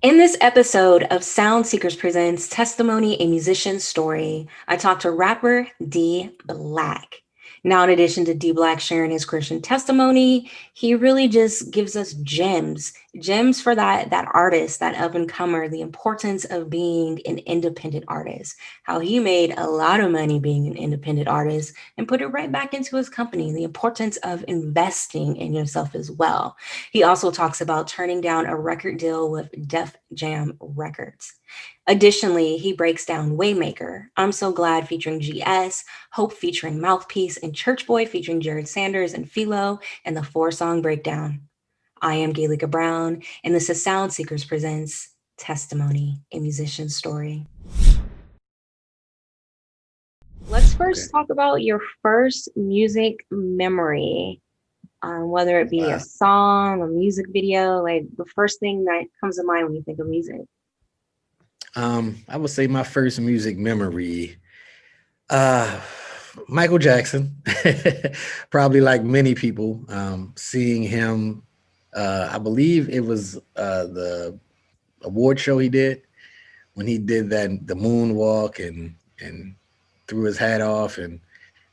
In this episode of Sound Seekers Presents Testimony, a Musician's Story, I talked to rapper Dee Balck. Now, in addition to Dee Balck sharing his Christian testimony, he really just gives us gems for that artist, that up and comer, the importance of being an independent artist, how he made a lot of money being an independent artist and put it right back into his company, the importance of investing in yourself as well. He also talks about turning down a record deal with Def Jam Records. Additionally, he breaks down Waymaker, I'm So Glad featuring GS, Hope featuring Mouthpiece, and Church Boy featuring Jared Sanders and Philo, and the 4-song breakdown. I am Galika Brown, and this is Sound Seekers Presents Testimony, a Musician's Story. Let's first talk about your first music memory. Whether it be a song, a music video, like the first thing that comes to mind when you think of music. I would say my first music memory, Michael Jackson, probably like many people, seeing him, I believe it was the award show he did when he did the moonwalk and threw his hat off. And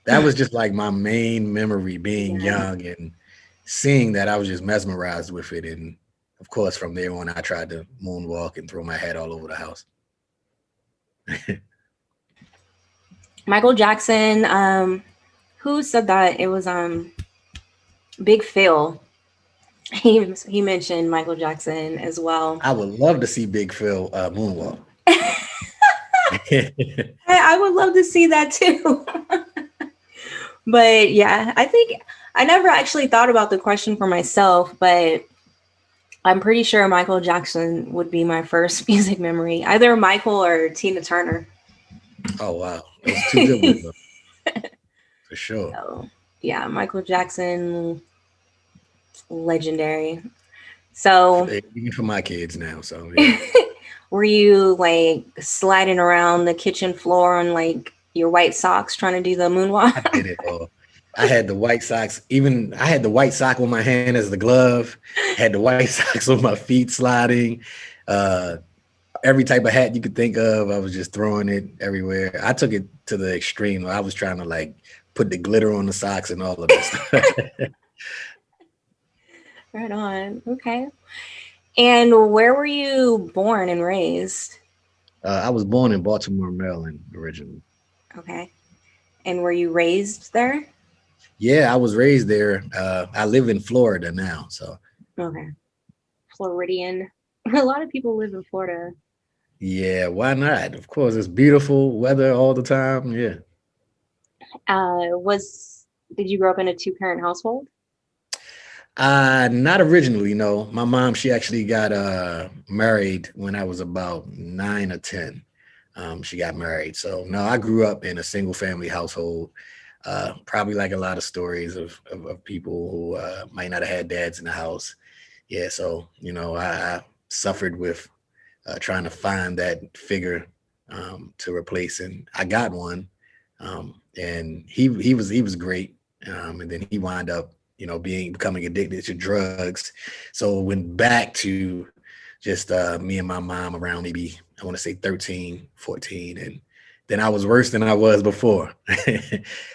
that was just like my main memory being young and seeing that. I was just mesmerized with it. And of course, from there on, I tried to moonwalk and throw my hat all over the house. Michael Jackson, who said that? It was Big Phil. He mentioned Michael Jackson as well. I would love to see Big Phil moonwalk. I would love to see that too. But yeah, I think I never actually thought about the question for myself, but I'm pretty sure Michael Jackson would be my first music memory, either Michael or Tina Turner. Oh, wow. Those two good ones, though. For sure. So, yeah, Michael Jackson, legendary. So even for my kids now. So yeah. Were you like sliding around the kitchen floor on like your white socks trying to do the moonwalk? I did it all. I had the white socks. I had the white sock on my hand as the glove. Had the white socks on my feet sliding. Every type of hat you could think of, I was just throwing it everywhere. I took it to the extreme. I was trying to like put the glitter on the socks and all of that stuff. Right on. Okay. And where were you born and raised? I was born in Baltimore, Maryland, originally. Okay. And were you raised there? Yeah, I was raised there. I live in Florida now, so. Okay. Floridian. A lot of people live in Florida. Yeah, why not? Of course, it's beautiful weather all the time. Yeah. Did you grow up in a 2-parent household? Not originally, no. My mom, she actually got married when I was about 9 or 10. She got married. So no, I grew up in a single family household. Probably like a lot of stories of people who might not have had dads in the house. Yeah, so I suffered with trying to find that figure to replace, and I got one. And he was great. And then he wound up becoming addicted to drugs. So went back to just me and my mom around maybe, I want to say 13, 14. And then I was worse than I was before.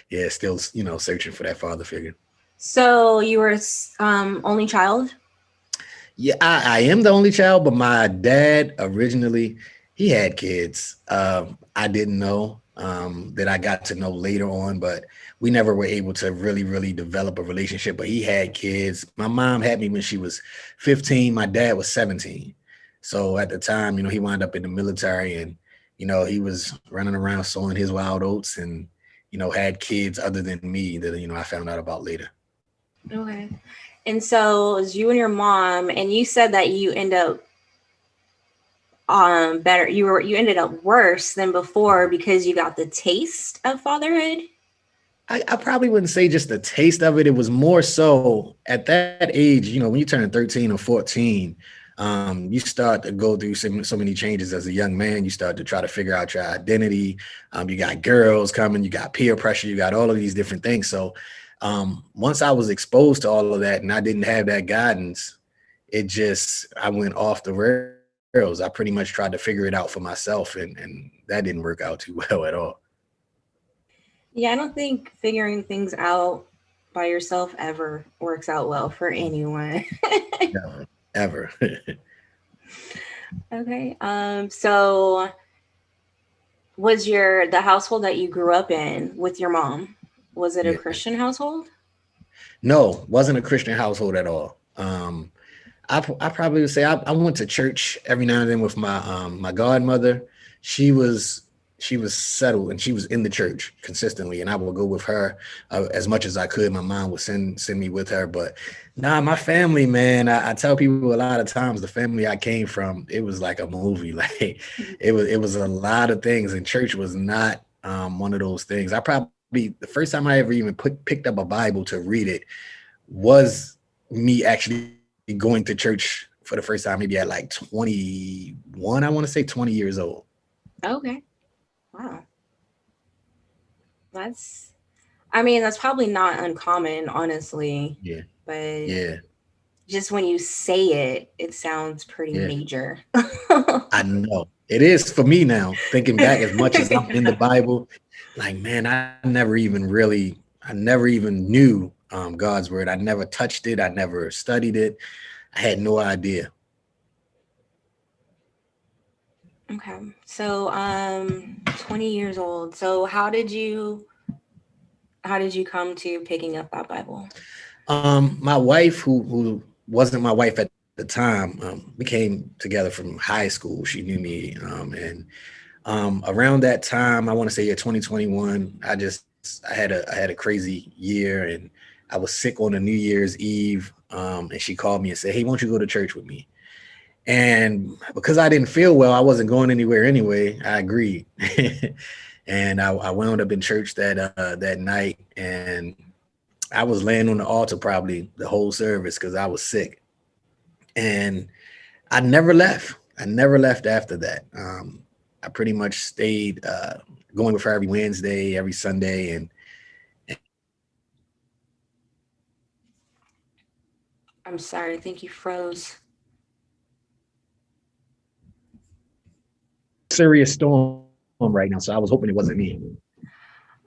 Yeah, still, searching for that father figure. So you were only child? Yeah, I am the only child, but my dad originally, he had kids. I didn't know that I got to know later on, but we never were able to really, really develop a relationship. But he had kids. My mom had me when she was 15. My dad was 17. So at the time, he wound up in the military, and, he was running around sowing his wild oats and, had kids other than me that, I found out about later. Okay. And so it was you and your mom, and you said that you end up better. You ended up worse than before because you got the taste of fatherhood. I probably wouldn't say just the taste of it. It was more so at that age, when you turn 13 or 14, you start to go through so many changes as a young man. You start to try to figure out your identity. You got girls coming, you got peer pressure, you got all of these different things. So once I was exposed to all of that and I didn't have that guidance, I went off the rails. girls. I pretty much tried to figure it out for myself, and that didn't work out too well at all. Yeah, I don't think figuring things out by yourself ever works out well for anyone. Never, ever. Okay. So was the household that you grew up in with your mom, was it a Yeah. Christian household? No, wasn't a Christian household at all. I probably would say I went to church every now and then with my godmother. She was she was settled and she was in the church consistently, and I would go with her as much as I could. My mom would send me with her, but nah, my family, man. I tell people a lot of times the family I came from, it was like a movie. Like it was a lot of things, and church was not one of those things. I probably the first time I ever even picked up a Bible to read it was me actually going to church for the first time, maybe at like 21, I want to say 20 years old. Okay. Wow. That's, I mean, that's probably not uncommon, honestly, Yeah, but yeah, just when you say it, it sounds pretty yeah. major. I know it is for me now. Thinking back, as much as I'm in the Bible, like man, I never even knew God's word. I never touched it. I never studied it. I had no idea. Okay. So, 20 years old. So how did you come to picking up that Bible? My wife, who wasn't my wife at the time, we came together from high school. She knew me, and around that time, I want to say yeah, 2021. I had a crazy year, and I was sick on a New Year's Eve. And she called me and said, "Hey, won't you go to church with me?" And because I didn't feel well, I wasn't going anywhere anyway. I agreed, and I wound up in church that night, and I was laying on the altar probably the whole service because I was sick, and I never left. I never left after that. I pretty much stayed going with her every Wednesday, every Sunday, I'm sorry, I think you froze. serious storm right now. So I was hoping it wasn't me.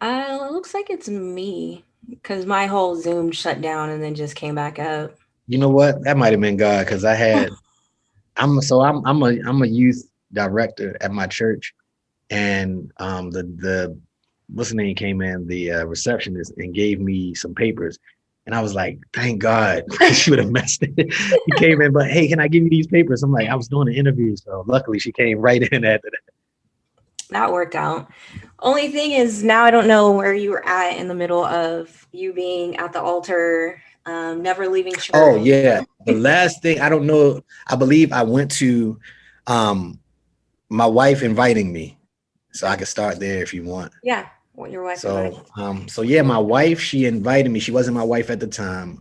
It looks like it's me because my whole Zoom shut down and then just came back up. You know what? That might have been God because I'm a youth director at my church, and the what's the name came in the receptionist and gave me some papers, and I was like, thank God, she would have messed it. He came in, but hey, can I give you these papers? I'm like, I was doing an interview, so luckily she came right in after that. That worked out. Only thing is now I don't know where you were at in the middle of you being at the altar, never leaving Oh church. yeah, the last thing I don't know, I believe I went to um my wife inviting me, so I Oh, could start there if you want. yeah. What your wife invited. So yeah, my wife, she invited me. She wasn't my wife at the time.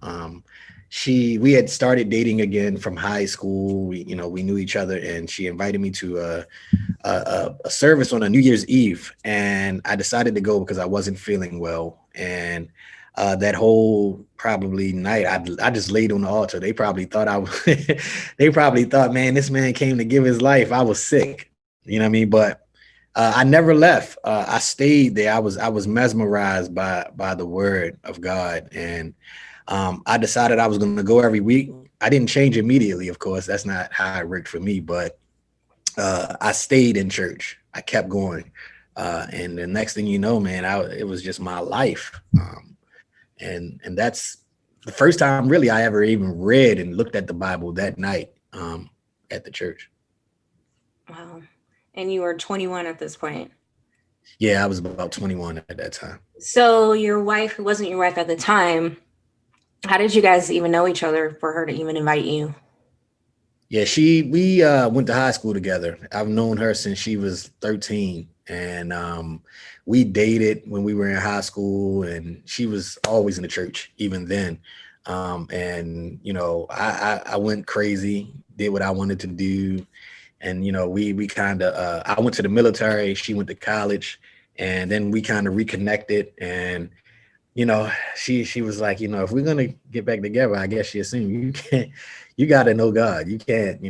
We had started dating again from high school. We knew each other, and she invited me to a service on a New Year's Eve, and I decided to go because I wasn't feeling well. And that whole probably night, I just laid on the altar. They probably thought I was, they probably thought, man, this man came to give his life. I was sick, you know what I mean? But I never left. I stayed there. I was mesmerized by the word of God, and I decided I was going to go every week. I didn't change immediately, of course. That's not how it worked for me, but I stayed in church. I kept going, and the next thing you know, man, it was just my life. And that's the first time really I ever even read and looked at the Bible that night at the church. Wow. And you were 21 at this point. Yeah, I was about 21 at that time. So your wife, who wasn't your wife at the time, how did you guys even know each other for her to even invite you? Yeah, we went to high school together. I've known her since she was 13, and we dated when we were in high school, and she was always in the church even then. And I went crazy, did what I wanted to do, and we kind of I went to the military, she went to college, and then we kind of reconnected. And she was like, if we're gonna get back together, I guess she assumed you got to know God. You can't,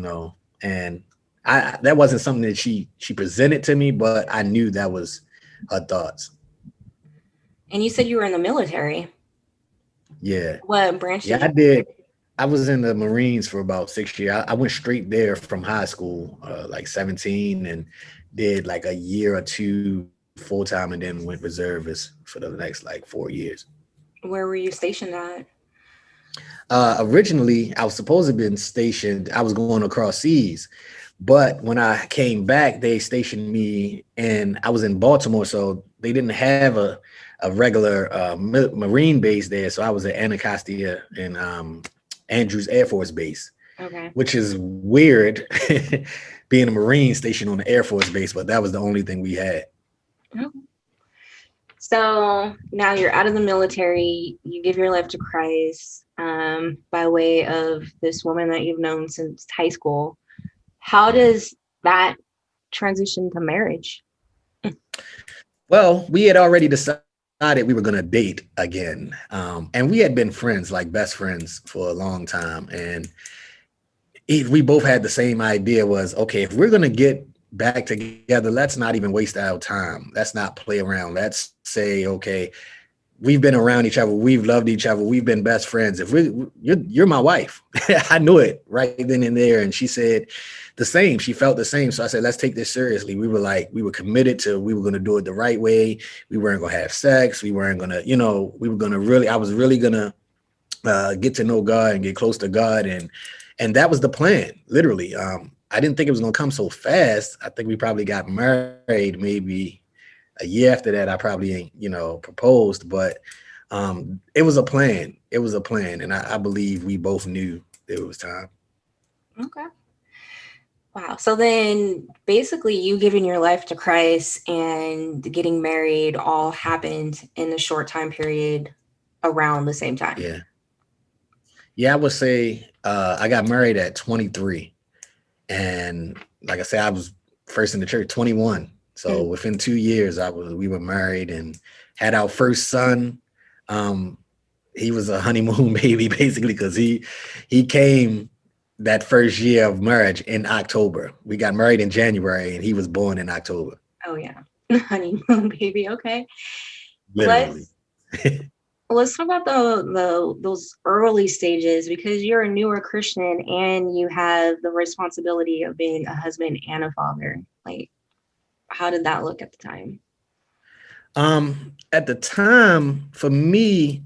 and that wasn't something that she presented to me, but I knew that was her thoughts. And you said you were in the military. Yeah. What branch Yeah, did I you? did. I was in the Marines for about 6 years. I went straight there from high school, like 17, and did like a year or two full time, and then went reservist for the next like 4 years. Where were you stationed at? Originally, I was supposed to have been stationed. I was going across seas, but when I came back, they stationed me, and I was in Baltimore, so they didn't have a regular Marine base there. So I was at Anacostia and Andrews Air Force Base, Okay. which is weird, being a Marine station on the Air Force Base, but that was the only thing we had. So now you're out of the military, you give your life to Christ by way of this woman that you've known since high school. How Yeah. does that transition to marriage? Well, we had already decided we were going to date again. And we had been friends, like best friends for a long time. And we both had the same idea was, okay, if we're going to get back together, let's not even waste our time. Let's not play around. Let's say, okay, we've been around each other. We've loved each other. We've been best friends. If you're my wife, I knew it right then and there. And she said the same. She felt the same. So I said, let's take this seriously. We were committed to, we were going to do it the right way. We weren't going to have sex. We weren't going to, we were going to I was really going to get to know God and get close to God. And that was the plan, literally. I didn't think it was going to come so fast. I think we probably got married maybe a year after that. I probably ain't, proposed, but it was a plan. It was a plan. And I believe we both knew it was time. Okay. Wow. So then basically you giving your life to Christ and getting married all happened in a short time period around the same time. Yeah. Yeah, I would say I got married at 23. And like I said, I was first in the church, 21. So Mm. within 2 years, we were married and had our first son. He was a honeymoon baby, basically, because he came that first year of marriage in October. We got married in January, and he was born in October. Oh yeah. Honeymoon baby. Okay. Literally. Let's let's talk about the those early stages because you're a newer Christian and you have the responsibility of being a husband and a father. Like, how did that look at the time? At the time, for me,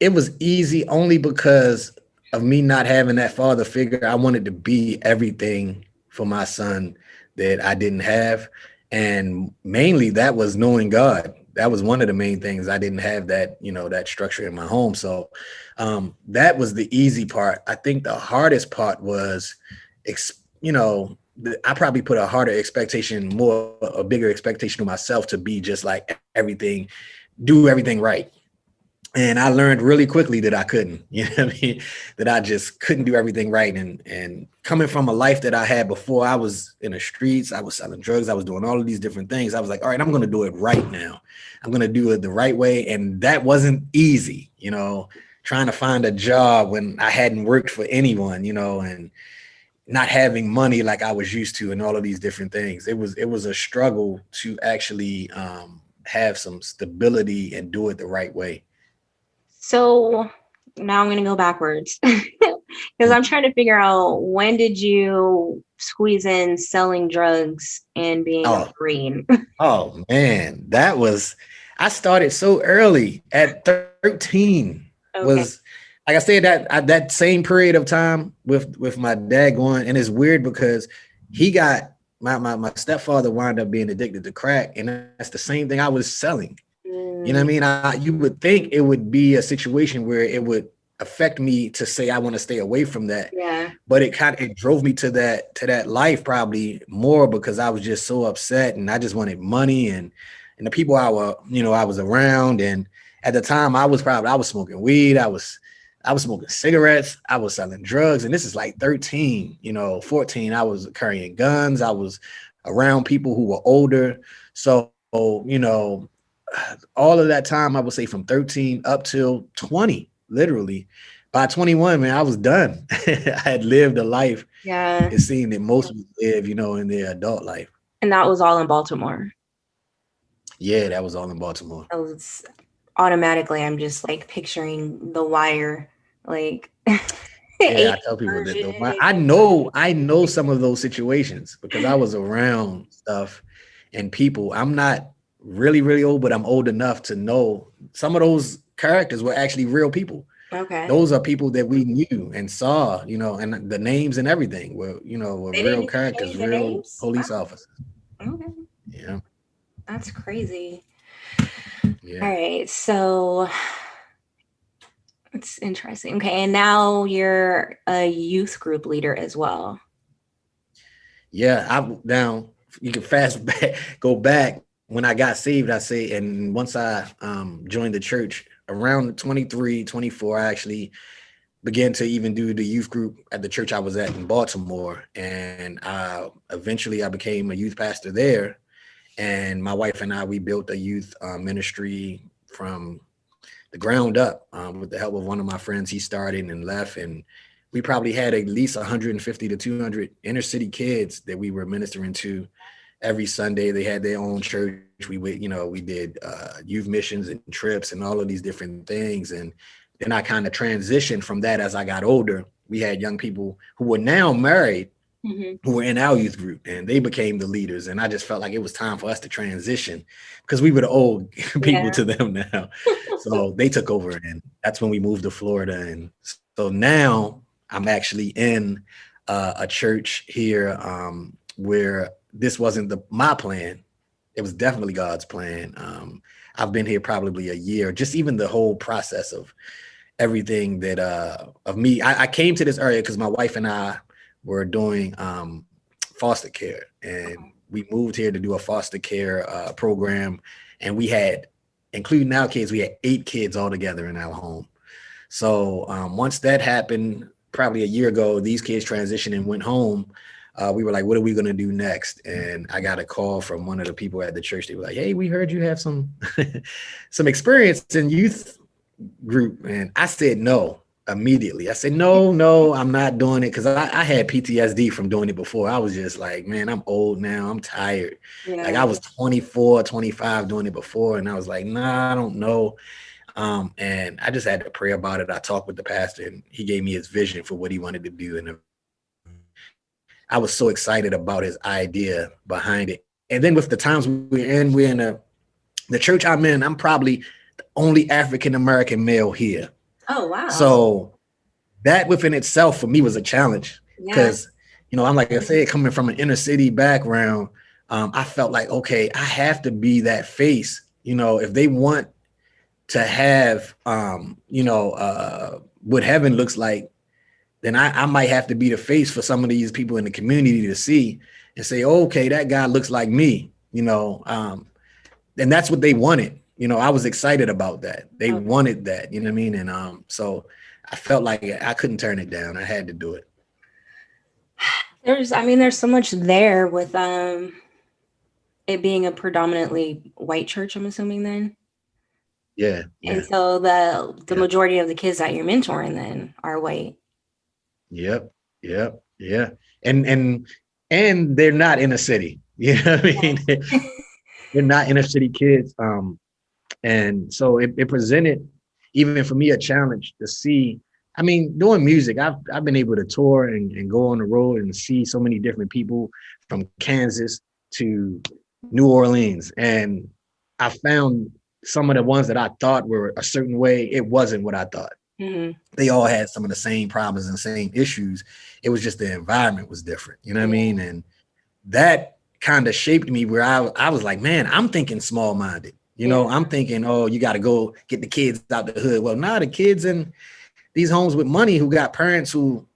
it was easy only because of me not having that father figure. I wanted to be everything for my son that I didn't have. And mainly that was knowing God. That was one of the main things. I didn't have that, that structure in my home. So that was the easy part. I think the hardest part was, I probably put a bigger expectation on myself to be just like everything, do everything right. And I learned really quickly that I couldn't, what I mean? That I just couldn't do everything right. And coming from a life that I had before, I was in the streets, I was selling drugs, I was doing all of these different things. I was like, all right, I'm going to do it right now. I'm going to do it the right way. And that wasn't easy, trying to find a job when I hadn't worked for anyone, and not having money like I was used to and all of these different things. It was a struggle to actually have some stability and do it the right way. So now I'm going to go backwards because I'm trying to figure out when did you squeeze in selling drugs and being a Oh, Marine? oh man, I started so early at 13. Okay. Was like I said, that same period of time with my dad going, and it's weird because he got my stepfather wound up being addicted to crack, and that's the same thing I was selling. You know what I Mm, mean? You would think it would be a situation where it would affect me to say I want to stay away from that, yeah. but it drove me to that life probably more because I was just so upset and I just wanted money and the people I was around. And at the time I was smoking weed, I was smoking cigarettes, I was selling drugs, and this is like 13, 14. I was carrying guns, I was around people who were older. So, all of that time, I would say from 13 up till 20, literally, by 21, man, I was done. I had lived a life. Yeah. It seemed that most of us live, in their adult life. And that was all in Baltimore. Yeah, that was all in Baltimore. I was automatically, I'm just like picturing The Wire, like Yeah, I 80s tell people that though. version. I know some of those situations because I was around stuff and people. I'm not really, really old, but I'm old enough to know some of those characters were actually real people. Okay. Those are people that we knew and saw, and the names and everything were They didn't real even characters, change their real names? police Wow. officers. Okay. Yeah, That's crazy. All yeah, right. So it's interesting. Okay. And now you're a youth group leader as well. yeah. I now you can fast back, go back when I got saved. I say, and once I joined the church around 23, 24, I actually began to even do the youth group at the church I was at in Baltimore, and eventually I became a youth pastor there. And my wife and I, we built a youth ministry from the ground up with the help of one of my friends. He started and left, and we probably had at least 150 to 200 inner city kids that we were ministering to every Sunday. They had their own church. We did youth missions and trips and all of these different things. And then I kind of transitioned from that as I got older. We had young people who were now married Hmm. who were in our youth group, and they became the leaders. And I just felt like it was time for us to transition because we were the old people Yeah. to them now. So they took over, and that's when we moved to Florida. And so now I'm actually in a church here where this wasn't my plan. It was definitely God's plan. I've been here probably a year, just even the whole process of everything that of me. I came to this area because my wife and I were doing foster care, and we moved here to do a foster care program, and we had, including our kids, we had 8 kids all together in our home. So once that happened, probably a year ago, these kids transitioned and went home. We were like, what are we going to do next? And I got a call from one of the people at the church. They were like, hey, we heard you have some some experience in youth group. And I said no immediately. I said, no, no, I'm not doing it because I had PTSD from doing it before. I was just like, man, I'm old now. I'm tired. Like Yeah. I was 24, 25 doing it before. And I was like, nah, I don't know. And I just had to pray about it. I talked with the pastor and he gave me his vision for what he wanted to do. And I was so excited about his idea behind it. And then with the times we're in the church I'm in, I'm probably the only African American male here. Oh, wow. So that within itself for me was a challenge Yeah. because, I'm like I said, coming from an inner city background, I felt like, okay, I have to be that face. If they want to have, what heaven looks like, then I might have to be the face for some of these people in the community to see and say, okay, that guy looks like me, and that's what they wanted. I was excited about that. They Okay. wanted that, you know what I mean? And so I felt like I couldn't turn it down. I had to do it. There's so much there with it being a predominantly white church, I'm assuming then. Yeah, And yeah, so the yeah. majority of the kids that you're mentoring then are white. Yep, yep, yeah. And they're not in a city. You know what I mean? They're not inner city kids. And so it presented even for me a challenge to see. I mean, doing music, I've been able to tour and go on the road and see so many different people from Kansas to New Orleans. And I found some of the ones that I thought were a certain way, it wasn't what I thought. Hmm. They all had some of the same problems and same issues. It was just the environment was different. You know what I Yeah. mean? And that kind of shaped me where I was like, man, I'm thinking small minded. Yeah. I'm thinking, oh, you got to go get the kids out the hood. Well, now the kids in these homes with money who got parents who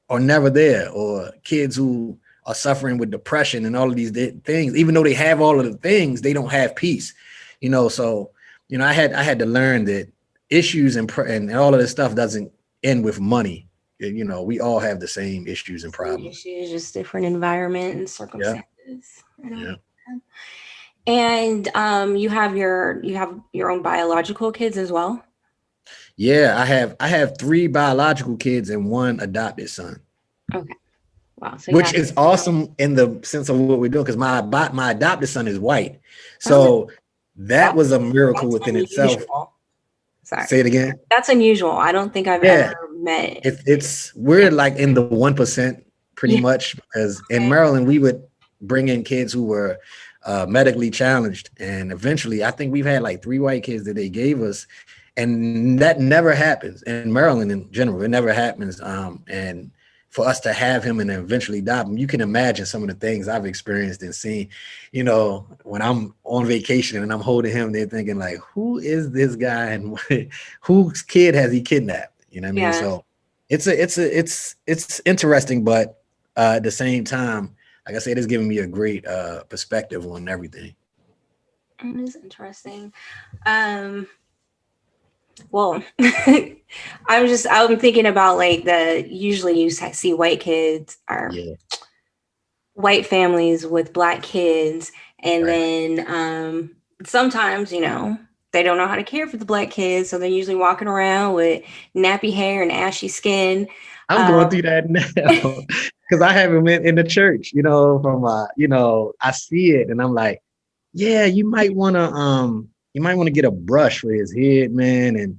are never there, or kids who are suffering with depression and all of these things. Even though they have all of the things, they don't have peace. So I had to learn that issues and all of this stuff doesn't end with money. We all have the same issues and Same problems. issues, just different environment and Yeah, circumstances. I know. yeah. And you have your own biological kids as well. Yeah, I have three biological kids and one adopted son, Okay. Wow. So yeah. which is awesome in the sense of what we're doing because my adopted son is white. Oh, So that that's was a miracle that's within itself. unusual. Say Sorry. it again. That's unusual. I don't think I've ever Yeah, met. it's we're like in the 1% pretty Yeah. much because in Okay. Maryland we would bring in kids who were medically challenged, and eventually I think we've had like three white kids that they gave us, and that never happens in Maryland in general. It never happens, and for us to have him and eventually adopt him, you can imagine some of the things I've experienced and seen. You know, when I'm on vacation and I'm holding him, they're thinking like, "Who is this guy and whose kid has he kidnapped?" You know what I mean? Yes. So it's interesting, but at the same time, like I said, it's giving me a great perspective on everything. It is interesting. Um, well, I'm thinking about like usually you see white kids or Yeah, white families with black kids, and right. then sometimes they don't know how to care for the black kids, so they're usually walking around with nappy hair and ashy skin. I'm going Um, through that now because I haven't been in the church. From I see it and I'm like, yeah, you might want to get a brush for his head, man, and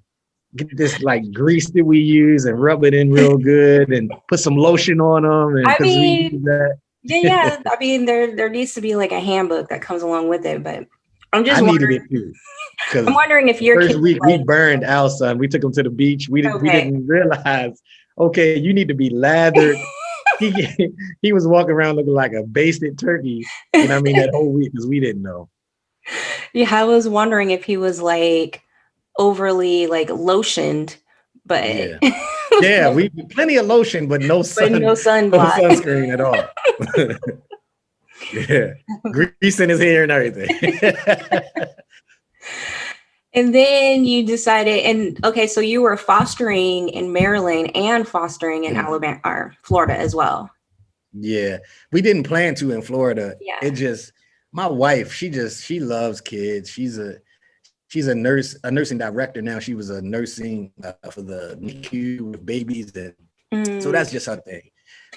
get this like grease that we use and rub it in real good and put some lotion on them, and I because we use mean, that. yeah. I mean, there needs to be like a handbook that comes along with it, but I'm just I needed wondering. it too. I'm Because wondering if the your first kids week we like burned our son. We took him to the beach. We okay. didn't realize, okay, you need to be lathered. He he was walking around looking like a basted turkey. You know what I mean? That whole week because we didn't know. Yeah, I was wondering if he was like overly like lotioned, but Yeah. Yeah, we plenty of lotion, but no but no no sunblock. sunscreen at all. Yeah. Grease in his hair and everything. And then you decided, and okay, so you were fostering in Maryland and fostering in Alabama or Florida as well. Yeah. We didn't plan to in Florida. It Yeah. just my wife, she loves kids. She's a nursing director now. She was a nursing for the NICU with babies, and so Mm, that's just her thing.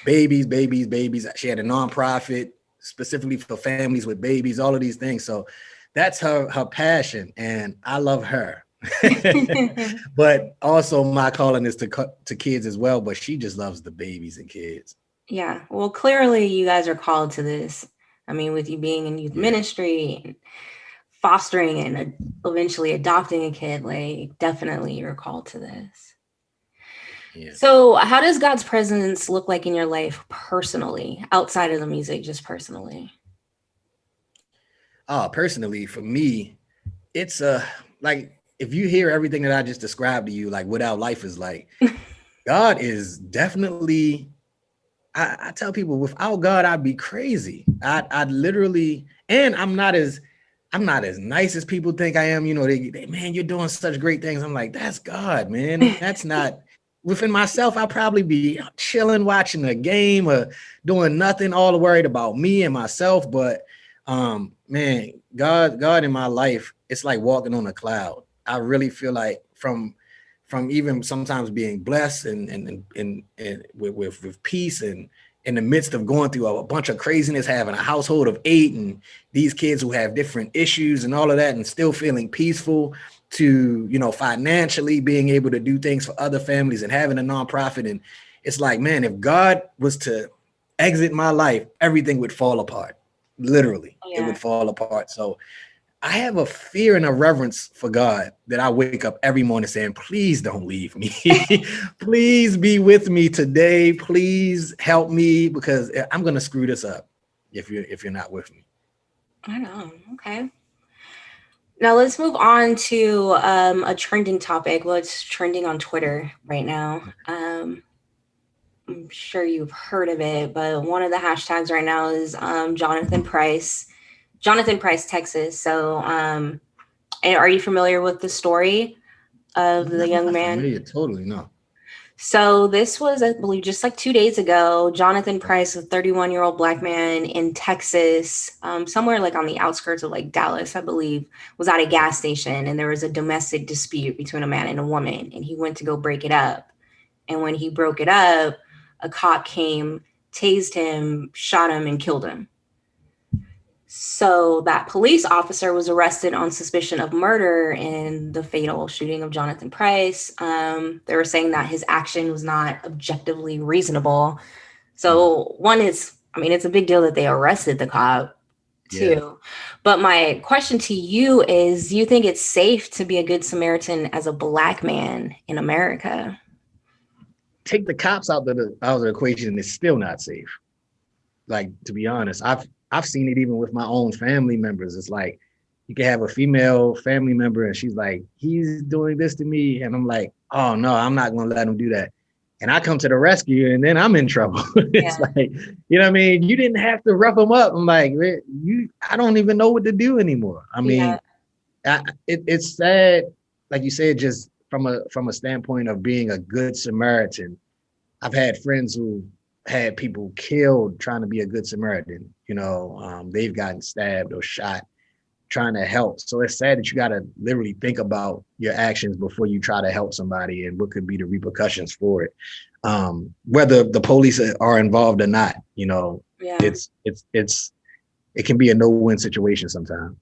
Babies, babies, babies. She had a nonprofit specifically for families with babies, all of these things. So that's her passion, and I love her. But also my calling is to kids as well. But she just loves the babies and kids. yeah. Well, clearly you guys are called to this. I mean, with you being in youth Yeah, ministry and fostering and eventually adopting a kid, like definitely you're called to this. yeah. So, how does God's presence look like in your life personally, outside of the music, just personally? Personally, for me, it's like if you hear everything that I just described to you, like what our life is like, God is definitely. I tell people without God, I'd be crazy. I'd literally, and I'm not as nice as people think I am. Man, you're doing such great things. I'm like, that's God, man. That's not within myself. I'll probably be chilling, watching a game or doing nothing, all worried about me and myself. But man, God in my life, it's like walking on a cloud. I really feel like from even sometimes being blessed and with peace and in the midst of going through a bunch of craziness, having a household of 8 and these kids who have different issues and all of that, and still feeling peaceful to, financially being able to do things for other families and having a nonprofit. And it's like, man, if God was to exit my life, everything would fall apart. Literally, it Yeah. would fall apart. So I have a fear and a reverence for God that I wake up every morning saying, please don't leave me. Please be with me today. Please help me because I'm gonna screw this up if you're not with me. I know. Okay. Now let's move on to a trending topic. Well, it's trending on Twitter right now. I'm sure you've heard of it, but one of the hashtags right now is Jonathan Price, Texas. So, are you familiar with the story of the I'm young not man? familiar, totally no. So this was, I believe, just like 2 days ago. Jonathan Price, a 31-year-old Black man in Texas, somewhere like on the outskirts of like Dallas, I believe, was at a gas station, and there was a domestic dispute between a man and a woman, and he went to go break it up. And when he broke it up, a cop came, tased him, shot him, and killed him. So that police officer was arrested on suspicion of murder in the fatal shooting of Jonathan Price. They were saying that his action was not objectively reasonable. Mhm. So one is, I mean, it's a big deal that they arrested the cop Yeah. too. But my question to you is, do you think it's safe to be a good Samaritan as a Black man in America? Take the cops out of the equation, and it's still not safe. Like, to be honest, I've seen it even with my own family members. It's like you can have a female family member and she's like, he's doing this to me. And I'm like, oh no, I'm not gonna let him do that. And I come to the rescue and then I'm in trouble. It's Yeah. like, you know what I mean? You didn't have to rough him up. I'm like, I don't even know what to do anymore. I Yeah. mean, it's sad, like you said, just from a standpoint of being a good Samaritan. I've had friends who had people killed trying to be a good Samaritan. They've gotten stabbed or shot trying to help. So it's sad that you got to literally think about your actions before you try to help somebody and what could be the repercussions for it. Whether the police are involved or not, Yeah. it can be a no-win situation sometimes.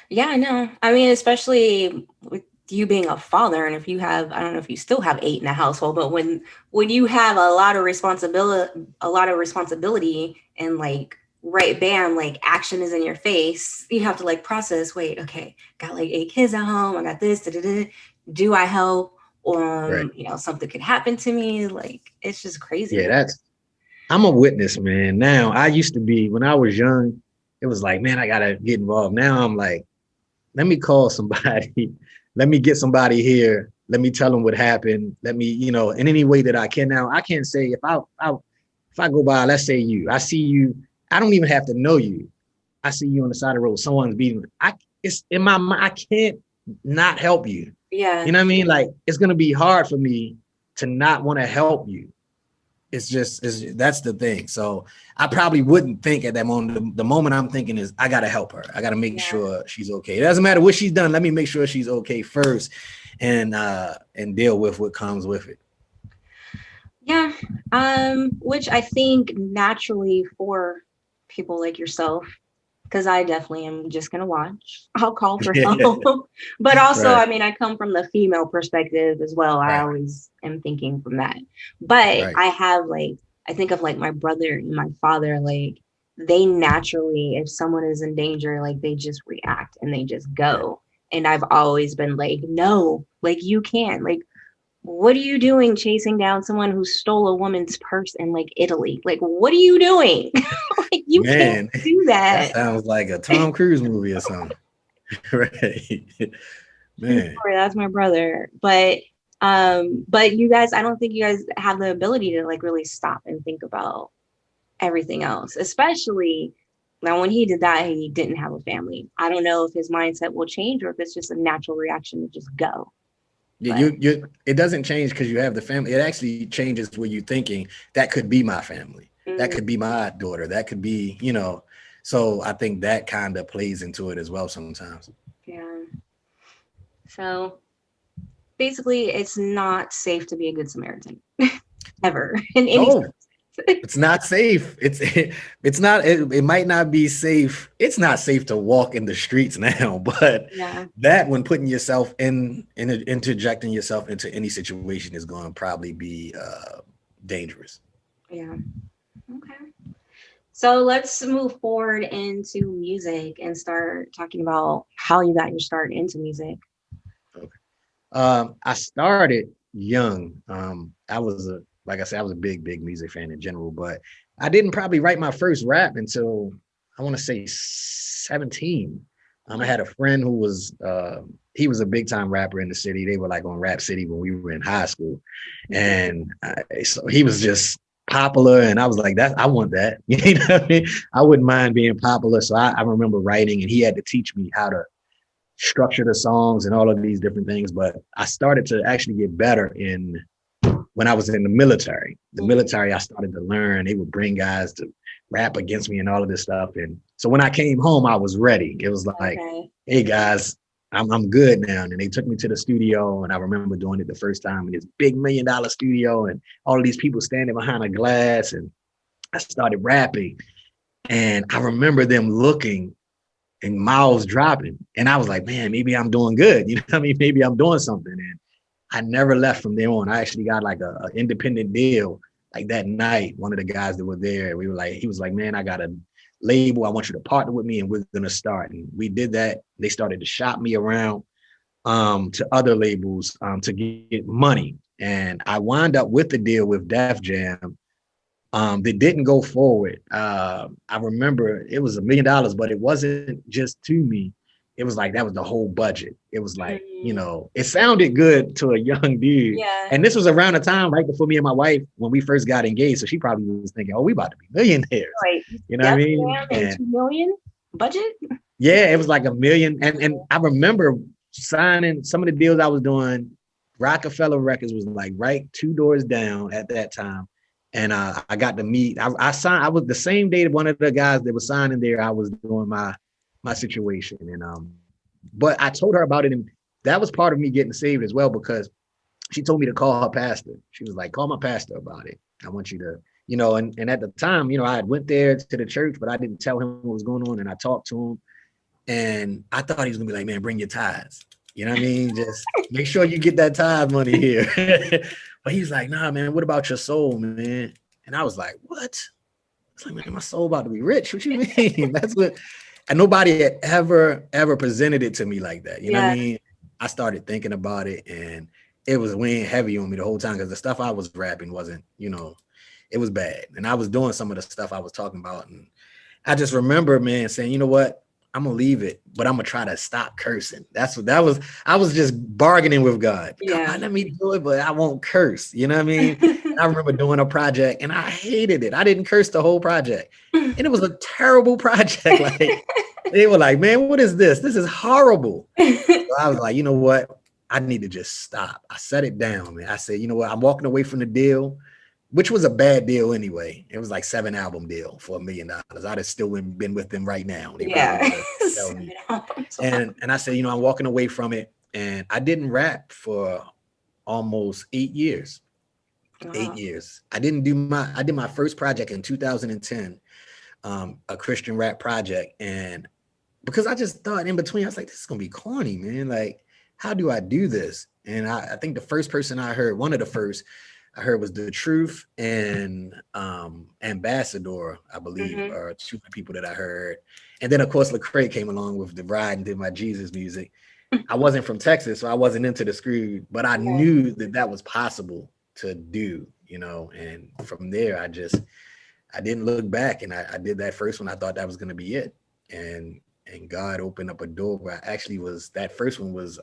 Yeah, I know. I mean, especially with you being a father, and if you have, I don't know if you still have eight in a household, but when you have a lot of responsibility, and like right bam, like action is in your face, you have to like process, wait, okay, got like eight kids at home, I got this, da, da, da. Do I help? Right. Something could happen to me. Like it's just Yeah, crazy. that's I'm a witness, man. Now, I used to be, when I was young, it was like, man, I gotta get involved. Now I'm like, let me call somebody. Let me get somebody here. Let me tell them what happened. Let me, in any way that I can. Now, I can't say if I go by, let's say I see you, I don't even have to know you. I see you on the side of the road, someone's beating. It's in my mind, I can't not help you. Yeah. You know what I mean? Like, it's gonna be hard for me to not want to help you. That's the thing. So I probably wouldn't think at that moment. The moment I'm thinking is I gotta help her. I gotta make Yeah. sure she's okay. It doesn't matter what she's done. Let me make sure she's okay first, and deal with what comes with it. Yeah. Which I think naturally for people like yourself, because I definitely am just gonna watch. I'll call for help. But also, Right, I mean, I come from the female perspective as well. I right, always am thinking from that. But right. I have like I think of like my brother and my father, like they naturally, if someone is in danger, like they just react and they just Yeah. go. And I've always been like, no, like you can't. Like what are you doing chasing down someone who stole a woman's purse in like Italy? Like, what are you doing? Like, you can't Man, do that that. sounds like a Tom Cruise movie or something. Right. True Man. story. That's my brother. But you guys, I don't think you guys have the ability to like really stop and think about everything else, especially now when he did that, he didn't have a family. I don't know if his mindset will change or if it's just a natural reaction to just go. Yeah, But it doesn't change because you have the family. It actually changes where you're thinking that could be my family. That mm, could be my daughter. That could be. So I think that kind of plays into it as well sometimes. yeah. So basically, it's not safe to be a good Samaritan ever in any No, circumstance. it's not safe. It's not. It might not be safe. It's not safe to walk in the streets now. But Yeah. that when putting yourself in interjecting yourself into any situation is going to probably be dangerous. Yeah. Okay. So let's move forward into music and start talking about how you got your start into music. Okay. I started young. I was like I said, I was a big music fan in general, but I didn't probably write my first rap until I want to say 17. I Hmm. had a friend who was he was a big time rapper in the city. They were like on Rap City when we were in high school, and so he was just popular, and I was like, that I want that. You know what I mean? I wouldn't mind being popular. So I remember writing, and he had to teach me how to structure the songs and all of these different things. But I started to actually get better in when I was in the military. The Mhm. military, I started to learn. They would bring guys to rap against me and all of this stuff. And so when I came home, I was ready. It was like, Okay. hey guys, I'm good now. And they took me to the studio, and I remember doing it the first time in this big $1 million studio, and all of these people standing behind a glass, and I started rapping. And I remember them looking and mouths dropping. And I was like, man, maybe I'm doing good. You know what I mean? Maybe I'm doing something. And I never left from there on. I actually got like a independent deal like that night. One of the guys that were there, we were like, he was like, man, I got a label. I want you to partner with me and we're gonna start. And we did that. They started to shop me around to other labels to get money. And I wound up with the deal with Def Jam that didn't go forward. I remember it was $1 million, but it wasn't just to me. It was like that was the whole budget. It was like, Mm, it sounded good to a young dude. yeah. And this was around the time right before me and my wife, when we first got engaged. So she probably was thinking, oh, we about to be millionaires. Right. You know what I Def mean? Jam and And 2 million budget. yeah, it was like a million. And I remember signing some of the deals I was doing. Rockefeller Records was like right 2 doors down at that time. And I got to meet. I signed. I was the same day that one of the guys that was signing there. I was doing my situation, and but I told her about it, and that was part of me getting saved as well, because she told me to call her pastor. She was like, call my pastor about it. I want you to, and at the time, I had went there to the church, but I didn't tell him what was going on, and I talked to him. And I thought he was gonna be like, man, bring your tithes. You know what I mean? Just make sure you get that tithe money here. But he's like, nah, man, what about your soul, man? And I was like, what? It's like, man, my soul about to be rich. What you mean? That's what, and nobody had ever presented it to me like that. You know what I Yeah. mean? I started thinking about it, and it was weighing heavy on me the whole time, because the stuff I was rapping wasn't, it was bad. And I was doing some of the stuff I was talking about. And I just remember, man, saying, you know what? I'm gonna leave it, but I'm gonna try to stop cursing. That's what that was. I was just bargaining with God. Yeah. God, let me do it, but I won't curse. You know what I mean? And I remember doing a project and I hated it. I didn't curse the whole project. And it was a terrible project. Like they were like, man, what is this? This is horrible. So I was like, you know what? I need to just stop. I set it down, man. I said, you know what? I'm walking away from the deal, which was a bad deal anyway. It was like 7 album deal for $1 million. I'd have still been with them right now. They probably Yeah. would have held me. And I said, I'm walking away from it. And I didn't rap for almost 8 years. Eight Wow. years. I did my first project in 2010, a Christian rap project. And because I just thought in between, I was like, this is gonna be corny, man. Like, how do I do this? And I think the first person I heard, one of the first I heard, was The Truth and Ambassador, I believe, Hmm. are two people that I heard. And then of course Lecrae came along with the Bride and did my Jesus music. I wasn't from Texas, so I wasn't into the screw, but I Yeah. knew that that was possible to do, and from there I didn't look back, and I did that first one. I thought that was going to be it. And God opened up a door where I actually was, that first one was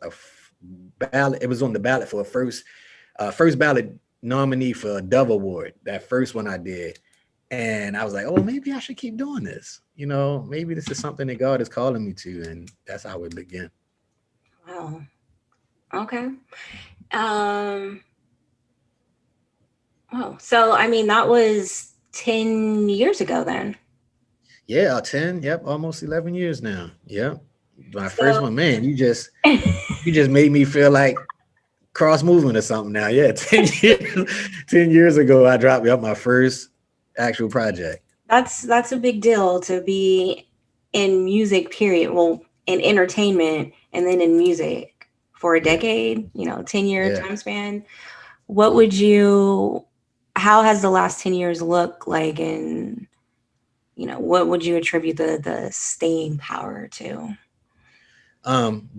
ballot. It was on the ballot for a first ballot nominee for a Dove Award. That first one I did. And I was like, oh, maybe I should keep doing this. Maybe this is something that God is calling me to. And that's how it began. Wow. Okay. Um, oh, so I mean, that was 10 years ago then. Yeah, 10, yep, almost 11 years now. Yep. My first So one, man, you just made me feel like cross movement or something now. Yeah, 10 years, 10 years ago, I dropped up my first actual project. that's a big deal to be in music, period. Well, in entertainment and then in music for a Yeah, decade, 10-year yeah. time span. What would you, how has the last 10 years look like, and what would you attribute the staying power to?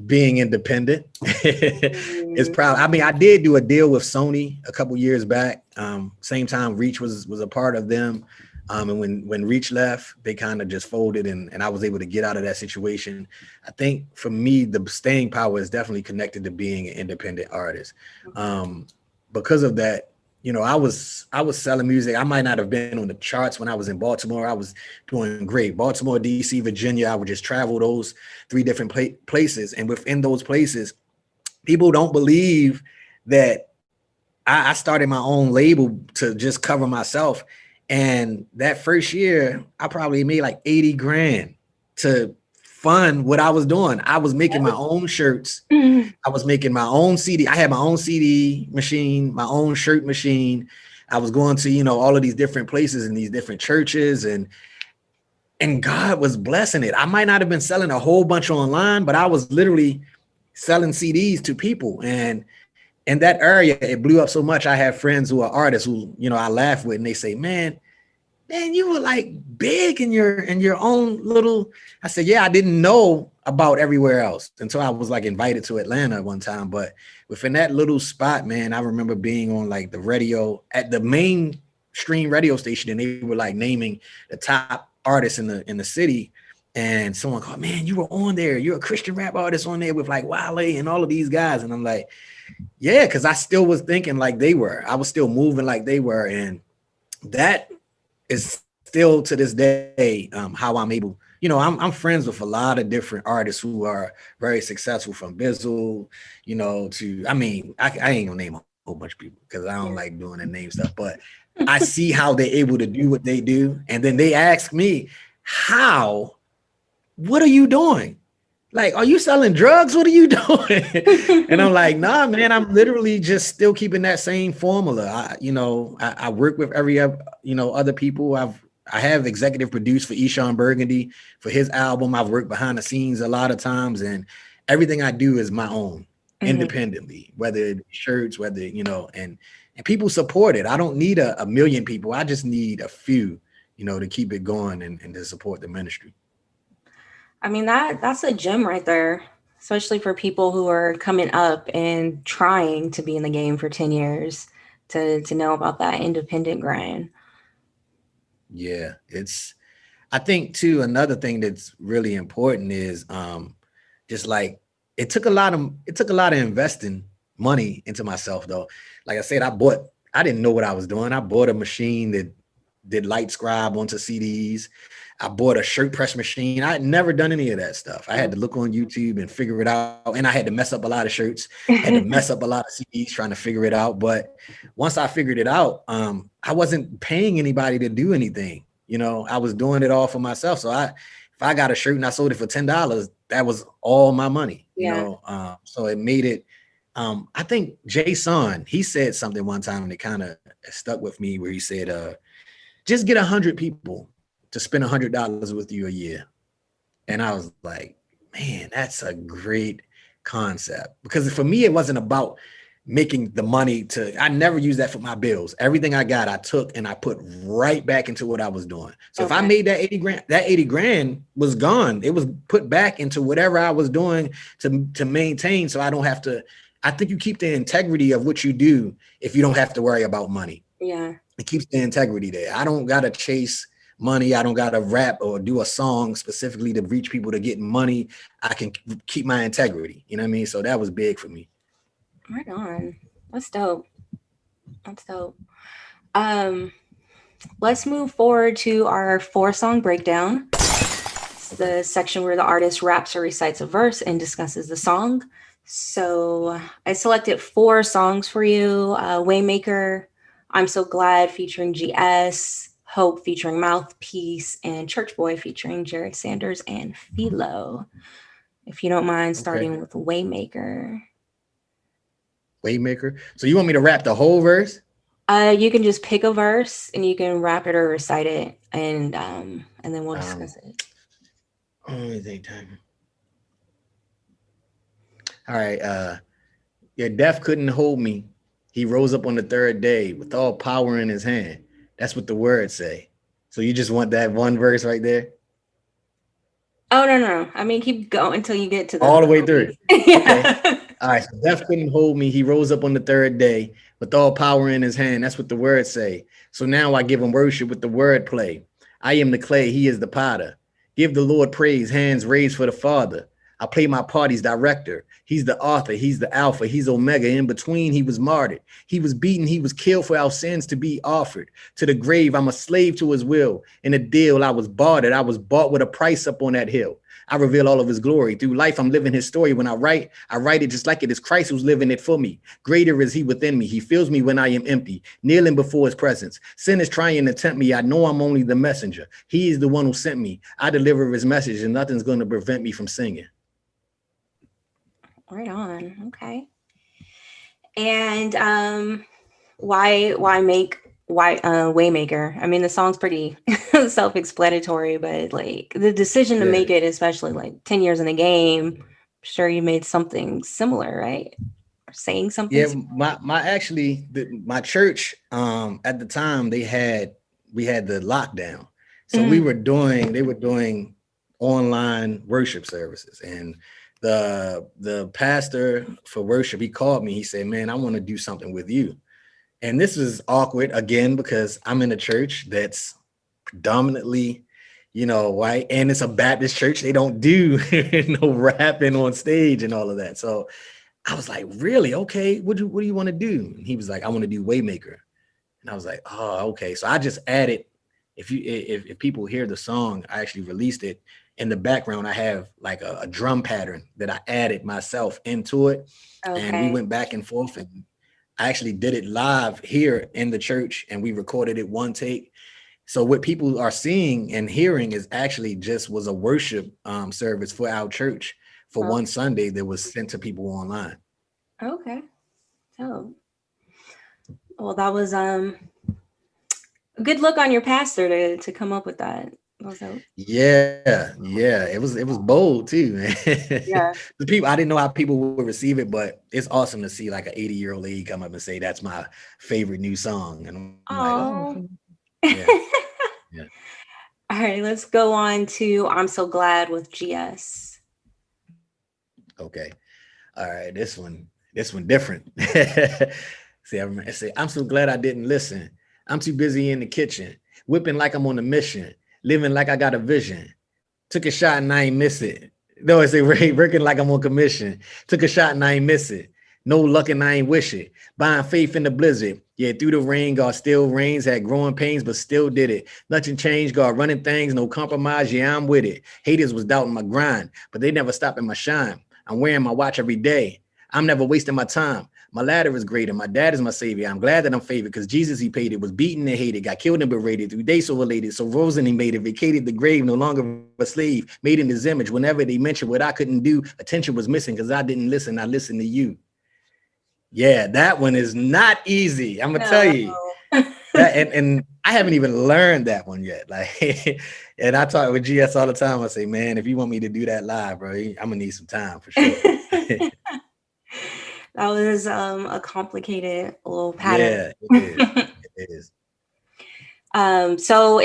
Being independent is Mm, proud. I mean, I did do a deal with Sony a couple years back. Same time Reach was a part of them. And when Reach left, they kind of just folded, and I was able to get out of that situation. I think for me, the staying power is definitely connected to being an independent artist. okay. Um, because of that, I was selling music. I might not have been on the charts when I was in Baltimore. I was doing great. Baltimore, DC, Virginia. I would just travel those three different places, and within those places, people don't believe that I started my own label to just cover myself. And that first year, I probably made like 80 grand to fund what I was doing. I was making my own shirts. Mhm. I was making my own CD. I had my own CD machine, my own shirt machine. I was going to, all of these different places and these different churches, and God was blessing it. I might not have been selling a whole bunch online, but I was literally selling CDs to people. And in that area, it blew up so much. I have friends who are artists who, I laugh with, and they say, man, you were like big in your own little. I said, yeah, I didn't know about everywhere else until I was like invited to Atlanta one time. But within that little spot, man, I remember being on like the radio at the mainstream radio station, and they were like naming the top artists in the city. And someone called, man, you were on there. You're a Christian rap artist on there with like Wale and all of these guys. And I'm like, yeah, because I still was thinking like they were. I was still moving like they were. And that is still to this day how I'm able. I'm friends with a lot of different artists who are very successful, from Bizzle, to, I ain't gonna name a whole bunch of people because I don't like doing the name stuff, but I see how they're able to do what they do. And then they ask me, what are you doing? Like, are you selling drugs? What are you doing? And I'm like, nah, man, I'm literally just still keeping that same formula. I work with every, other people. I have executive produced for Eshawn Burgundy for his album. I've worked behind the scenes a lot of times, and everything I do is my own, independently, whether it shirts, whether, and people support it. I don't need a million people. I just need a few, to keep it going and to support the ministry. I mean, that's a gem right there, especially for people who are coming up and trying to be in the game for 10 years to know about that independent grind. Yeah, I think too, another thing that's really important is just like it took a lot of investing money into myself though. Like I said, I didn't know what I was doing. I bought a machine that did light scribe onto CDs. I bought a shirt press machine. I had never done any of that stuff. I had to look on YouTube and figure it out. And I had to mess up a lot of shirts, had to mess up a lot of CDs trying to figure it out. But once I figured it out, I wasn't paying anybody to do anything. I was doing it all for myself. So if I got a shirt and I sold it for $10, that was all my money, Yeah. So it made it. I think Jason, he said something one time that kind of stuck with me, where he said, just get 100 people to spend $100 with you a year. And I was like, man, that's a great concept. Because for me, it wasn't about making the money I never used that for my bills. Everything I got, I took and I put right back into what I was doing. So if I made that 80 grand was gone. It was put back into whatever I was doing to maintain. So I don't have to, I think you keep the integrity of what you do if you don't have to worry about money. Yeah. It keeps the integrity there. I don't got to chase money. I don't got to rap or do a song specifically to reach people to get money. I can keep my integrity. You know what I mean? So that was big for me. Right on. That's dope. That's dope. Um, let's move forward to our 4-song breakdown. It's the section where the artist raps or recites a verse and discusses the song. So I selected 4 songs for you. Waymaker, I'm So Glad featuring GS, Hope featuring Mouthpiece, and Church Boy featuring Jared Sanders and Philo. If you don't mind starting with Waymaker. Waymaker. So you want me to rap the whole verse? You can just pick a verse and you can rap it or recite it, and then we'll discuss it. All right. Your death couldn't hold me. He rose up on the 3rd day with all power in his hand. That's what the words say. So you just want that one verse right there? Oh, no. I mean, keep going until you get to all the way through. Yeah. Okay. All right. So death couldn't hold me. He rose up on the 3rd day with all power in his hand. That's what the words say. So now I give him worship with the word play. I am the clay. He is the potter. Give the Lord praise. Hands raised for the Father. I play my party's director. He's the author. He's the alpha. He's Omega. In between, he was martyred. He was beaten. He was killed for our sins to be offered. To the grave, I'm a slave to his will. In a deal, I was bartered. I was bought with a price up on that hill. I reveal all of his glory. Through life, I'm living his story. When I write it just like it is Christ who's living it for me. Greater is he within me. He fills me when I am empty, kneeling before his presence. Sin is trying to tempt me. I know I'm only the messenger. He is the one who sent me. I deliver his message, and nothing's going to prevent me from singing. Right on. Okay. And why Waymaker? I mean, the song's pretty self-explanatory, but like the decision to Yeah. make it, especially like 10 years in the game, I'm sure you made something similar, right? Or saying something Yeah, similar. my church at the time we had the lockdown. So Mm, they were doing online worship services, and the pastor for worship, he called me. He said, "Man, I want to do something with you." And this is awkward again because I'm in a church that's predominantly, white, and it's a Baptist church. They don't do no rapping on stage and all of that. So I was like, really? Okay. What do you want to do? And he was like, I want to do Waymaker. And I was like, oh, okay. So I just added, if people hear the song, I actually released it. In the background, I have like a drum pattern that I added myself into it. And we okay. went back and forth, and I actually did it live here in the church, and we recorded it one take. So what people are seeing and hearing is actually just was a worship service for our church for Okay. one Sunday that was sent to people online. Okay. So, well, that was a good look on your pastor to come up with that. Also, Yeah, it was bold too, man. yeah. The people, I didn't know how people would receive it, but it's awesome to see like an 80-year-old lady come up and say that's my favorite new song, and I'm like, oh, Oh. yeah, yeah, All right, let's go on to I'm So Glad with GS. okay, all right, this one different. See, I remember, say, I'm so glad I didn't listen. I'm too busy in the kitchen, whipping like I'm on a mission, living like I got a vision. Took a shot and I ain't miss it. No, it's a working like I'm on commission. Took a shot and I ain't miss it. No luck and I ain't wish it. Buying faith in the blizzard. Yeah, through the rain, God still reigns. Had growing pains, but still did it. Nothing changed. God running things, no compromise. Yeah, I'm with it. Haters was doubting my grind, but they never stopping my shine. I'm wearing my watch every day. I'm never wasting my time. My ladder is greater. My dad is my savior. I'm glad that I'm favored because Jesus, he paid it, was beaten and hated, got killed and berated, 3 days so related. So rose and he made it, vacated the grave, no longer a slave, made in his image. Whenever they mentioned what I couldn't do, attention was missing because I didn't listen. I listened to you. Yeah, that one is not easy. I'm gonna tell No. you that, and I haven't even learned that one yet. Like, and I talk with GS all the time. I say, man, if you want me to do that live, bro, I'm gonna need some time for sure. That was a complicated little pattern. Yeah, it is. It is. So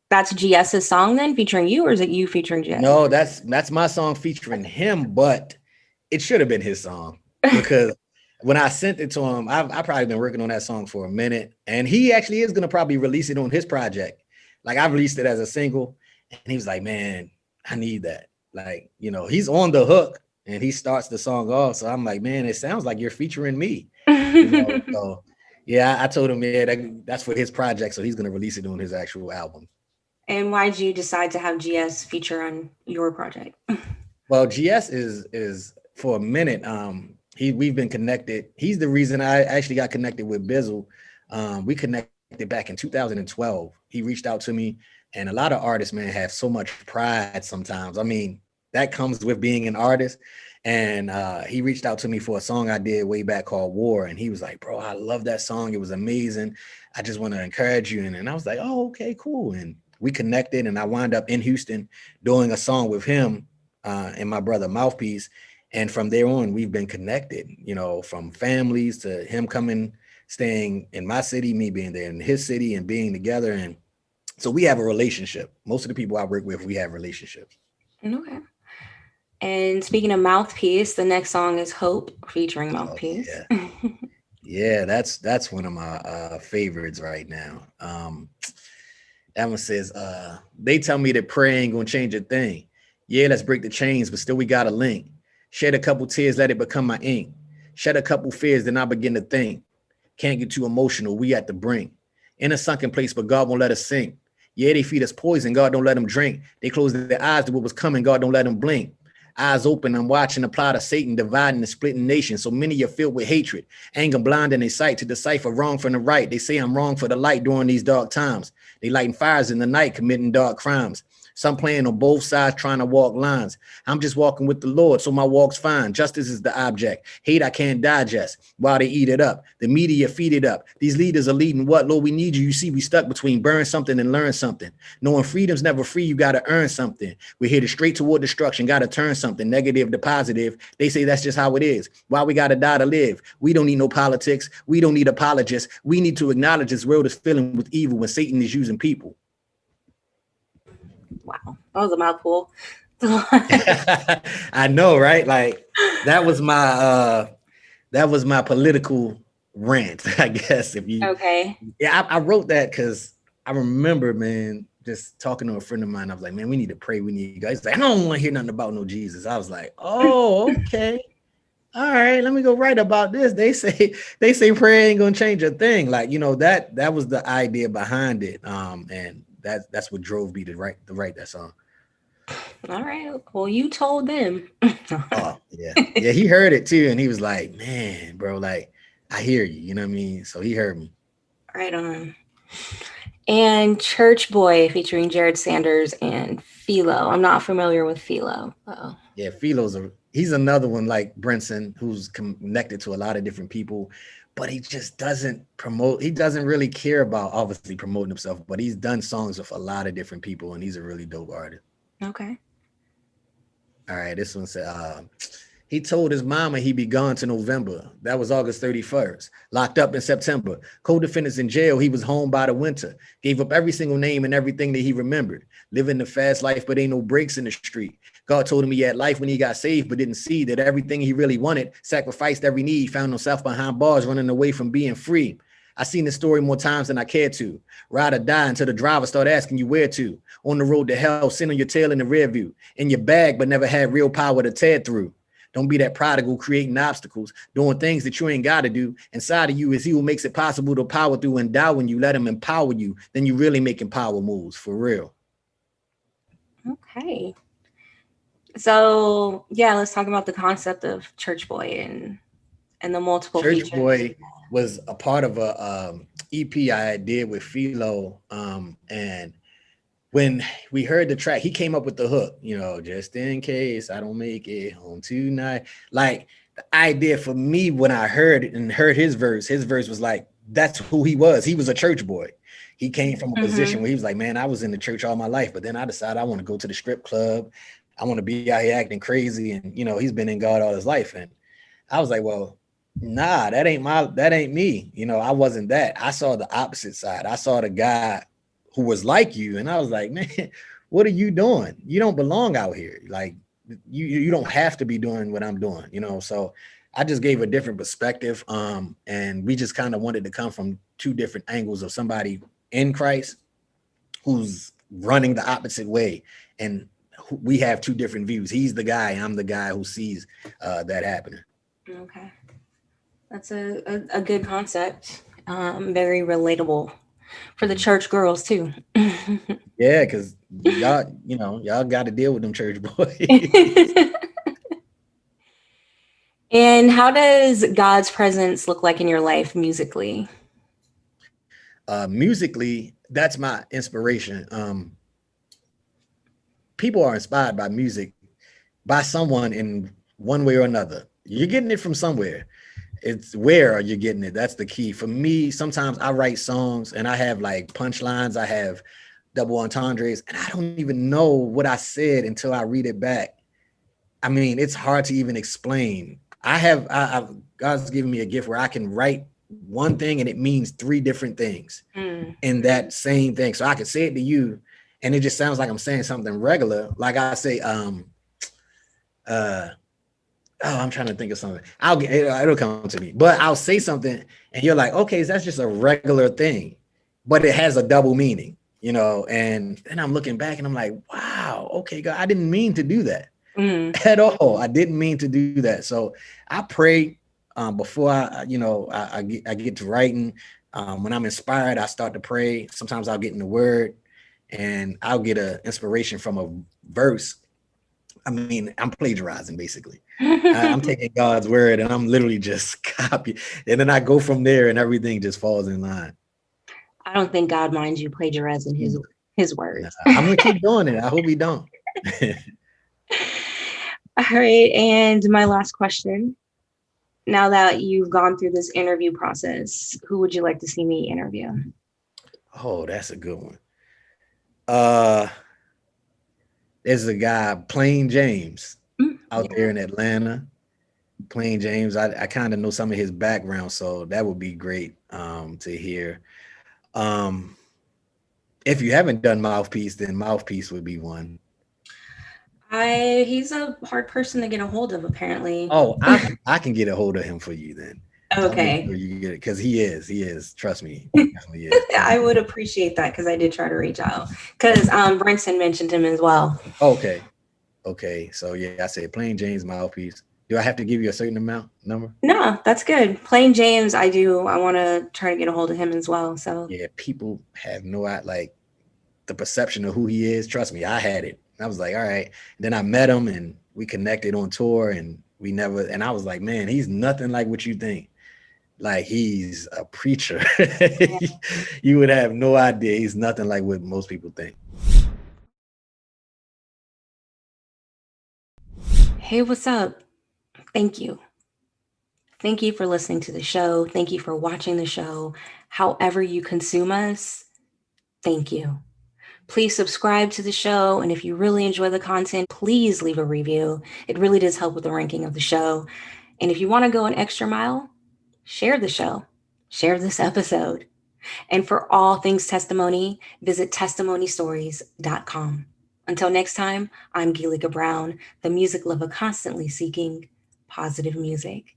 that's GS's song then featuring you, or is it you featuring GS? No, that's my song featuring him, but it should have been his song because when I sent it to him, I've probably been working on that song for a minute, and he actually is gonna probably release it on his project. Like I released it as a single, and he was like, "Man, I need that." Like, he's on the hook, and he starts the song off. So I'm like, "Man, it sounds like you're featuring me." So yeah, I told him, yeah, that's for his project, so he's gonna release it on his actual album. And why'd you decide to have GS feature on your project? Well, GS is for a minute. We've been connected. He's the reason I actually got connected with Bizzle. We connected back in 2012. He reached out to me, and a lot of artists, man, have so much pride sometimes. I mean, that comes with being an artist. And he reached out to me for a song I did way back called War, and he was like, "Bro, I love that song. It was amazing. I just want to encourage you." And I was like, "Oh, okay, cool." And we connected, and I wound up in Houston doing a song with him and my brother Mouthpiece. And from there on, we've been connected, from families to him coming, staying in my city, me being there in his city and being together. And so we have a relationship. Most of the people I work with, we have relationships. Okay. And speaking of Mouthpiece, the next song is Hope featuring Oh, Mouthpiece. yeah. Yeah, that's one of my favorites right now. That one says, they tell me that prayer ain't gonna change a thing. Yeah, let's break the chains, but still we got a link. Shed a couple tears, let it become my ink. Shed a couple fears, then I begin to think. Can't get too emotional, we at the brink. In a sunken place, but God won't let us sink. Yeah, they feed us poison. God don't let them drink. They close their eyes to what was coming. God don't let them blink. Eyes open, I'm watching the plot of Satan dividing and splitting nations. So many are filled with hatred, anger blinding their sight to decipher wrong from the right. They say I'm wrong for the light during these dark times. They lighting fires in the night, committing dark crimes. Some playing on both sides, trying to walk lines. I'm just walking with the Lord, so my walk's fine. Justice is the object. Hate I can't digest while they eat it up. The media feed it up. These leaders are leading what? Lord, we need you. You see, we stuck between burn something and learn something. Knowing freedom's never free, you got to earn something. We're headed straight toward destruction, got to turn something negative to positive. They say that's just how it is. Why we got to die to live? We don't need no politics. We don't need apologists. We need to acknowledge this world is filling with evil when Satan is using people. Wow, that was a mouthful. I know, right? Like that was my political rant, I guess. If you Okay. Yeah, I wrote that because I remember, man, just talking to a friend of mine. I was like, man, we need to pray. We need guys. Like, I don't want to hear nothing about no Jesus. I was like, oh, okay. All right, let me go write about this. They say prayer ain't gonna change a thing. Like, that was the idea behind it. And that's what drove me to write that song. All right. Well, you told them. Oh, yeah. Yeah, he heard it too, and he was like, man, bro, like, I hear you, you know what I mean? So he heard me. Right on. And Church Boy featuring Jared Sanders and Philo. I'm not familiar with Philo. Oh. Yeah, he's another one like Brinson, who's connected to a lot of different people, but he just doesn't promote. He doesn't really care about obviously promoting himself, but he's done songs with a lot of different people, and he's a really dope artist. Okay. All right, this one said, he told his mama he'd be gone to November. That was August 31st. Locked up in September. Co-defendants in jail. He was home by the winter. Gave up every single name and everything that he remembered. Living the fast life, but ain't no breaks in the street. God told him he had life when he got saved, but didn't see that everything he really wanted, sacrificed every need, found himself behind bars, running away from being free. I seen this story more times than I cared to. Ride or die until the driver start asking you where to. On the road to hell, sitting on your tail in the rear view. In your bag, but never had real power to tear through. Don't be that prodigal creating obstacles, doing things that you ain't got to do. Inside of you is he who makes it possible to power through and die. When you let him empower you, then you really making power moves for real. Okay. So yeah, let's talk about the concept of Church Boy and the multiple Church features. Boy was a part of a EP I did with Philo. And when we heard the track, he came up with the hook, just in case I don't make it home tonight. Like the idea for me when I heard it and heard his verse was like, that's who he was. He was a church boy. He came from a position where he was like, man, I was in the church all my life, but then I decided I want to go to the strip club. I want to be out here acting crazy. And, he's been in God all his life. And I was like, well, nah, that ain't me. I wasn't that. I saw the opposite side. I saw the guy who was like you. And I was like, man, what are you doing? You don't belong out here. Like you don't have to be doing what I'm doing, So I just gave a different perspective. And we just kind of wanted to come from two different angles of somebody in Christ who's running the opposite way. And we have two different views. He's the guy, I'm the guy who sees that happening. Okay. That's a good concept. Very relatable for the church girls too. Yeah, because y'all got to deal with them church boys. And how does God's presence look like in your life musically? Musically, that's my inspiration. People are inspired by music by someone in one way or another. You're getting it from somewhere. It's where are you getting it? That's the key. For me, sometimes I write songs and I have like punchlines, I have double entendres, and I don't even know what I said until I read it back. I mean, it's hard to even explain. God's given me a gift where I can write one thing and it means three different things in that same thing. So I can say it to you and it just sounds like I'm saying something regular. Like I say, I'm trying to think of something. It'll come to me, but I'll say something and you're like, okay, that's just a regular thing, but it has a double meaning, and then I'm looking back and I'm like, wow, okay, God, I didn't mean to do that at all. I didn't mean to do that. So I pray before I get to writing. When I'm inspired, I start to pray. Sometimes I'll get in the word and I'll get a inspiration from a verse. I mean, I'm plagiarizing basically. I'm taking God's word and I'm literally just copy, and then I go from there, and everything just falls in line. I don't think God minds you plagiarizing his Nah, words. I'm gonna keep doing it. I hope he don't. All right, and my last question. Now that you've gone through this interview process, who would you like to see me interview? Oh, that's a good one. Uh, there's a guy, Plain James, out Yeah. there in Atlanta. Plain James, I kind of know some of his background, so that would be great to hear. Um, if you haven't done Mouthpiece, then Mouthpiece would be one. He's a hard person to get a hold of, apparently. Oh, I can get a hold of him for you then. I'll make Okay. sure you get it because he is. Trust me, he definitely is. I would appreciate that because I did try to reach out. Because Brenton mentioned him as well. Okay, okay. So yeah, I said Plain James Mouthpiece. Do I have to give you a certain amount number? No, that's good. Plain James, I do. I want to try to get a hold of him as well. So Yeah, people have no like the perception of who he is. Trust me, I had it. I was like, all right. Then I met him and we connected on tour, and we never. And I was like, man, he's nothing like what you think. Like he's a preacher. yeah. You would have no idea. He's nothing like what most people think. Hey, what's up? Thank you. Thank you for listening to the show. Thank you for watching the show. However, you consume us, thank you. Please subscribe to the show. And if you really enjoy the content, please leave a review. It really does help with the ranking of the show. And if you want to go an extra mile, share the show, share this episode. And for all things testimony, visit testimonystories.com. Until next time, I'm Gilika Brown, the music lover constantly seeking positive music.